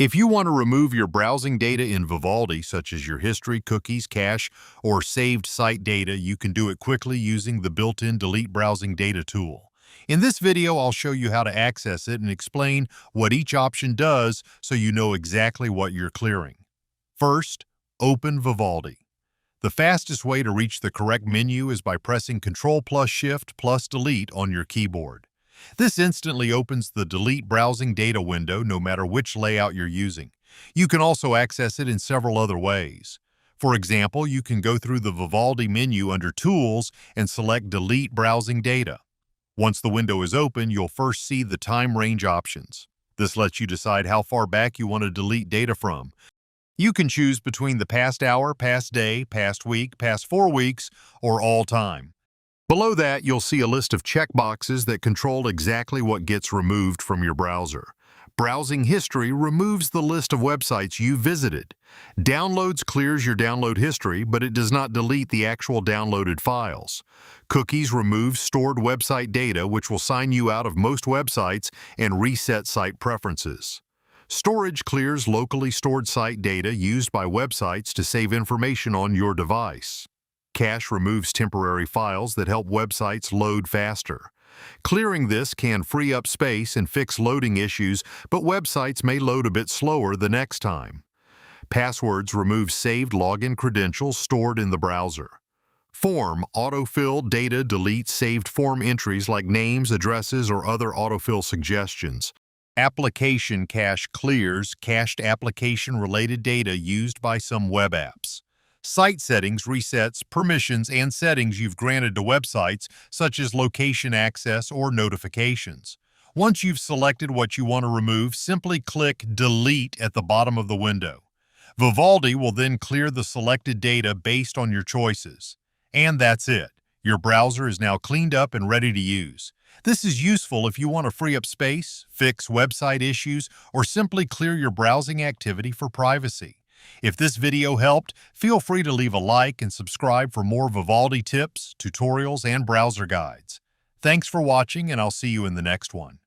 If you want to remove your browsing data in Vivaldi, such as your history, cookies, cache, or saved site data, you can do it quickly using the built-in Delete Browsing Data tool. In this video, I'll show you how to access it and explain what each option does so you know exactly what you're clearing. First, open Vivaldi. The fastest way to reach the correct menu is by pressing Ctrl plus Shift plus Delete on your keyboard. This instantly opens the Delete Browsing Data window no matter which layout you're using. You can also access it in several other ways. For example, you can go through the Vivaldi menu under Tools and select Delete Browsing Data. Once the window is open, you'll first see the time range options. This lets you decide how far back you want to delete data from. You can choose between the past hour, past day, past week, past 4 weeks, or all time. Below that, you'll see a list of checkboxes that control exactly what gets removed from your browser. Browsing history removes the list of websites you visited. Downloads clears your download history, but it does not delete the actual downloaded files. Cookies removes stored website data, which will sign you out of most websites and reset site preferences. Storage clears locally stored site data used by websites to save information on your device. Cache removes temporary files that help websites load faster. Clearing this can free up space and fix loading issues, but websites may load a bit slower the next time. Passwords remove saved login credentials stored in the browser. Form autofill data deletes saved form entries like names, addresses, or other autofill suggestions. Application cache clears cached application-related data used by some web apps. Site settings resets permissions and settings you've granted to websites, such as location access or notifications. Once you've selected what you want to remove, simply click Delete at the bottom of the window. Vivaldi will then clear the selected data based on your choices. And that's it. Your browser is now cleaned up and ready to use. This is useful if you want to free up space, fix website issues, or simply clear your browsing activity for privacy. If this video helped, feel free to leave a like and subscribe for more Vivaldi tips, tutorials, and browser guides. Thanks for watching, and I'll see you in the next one.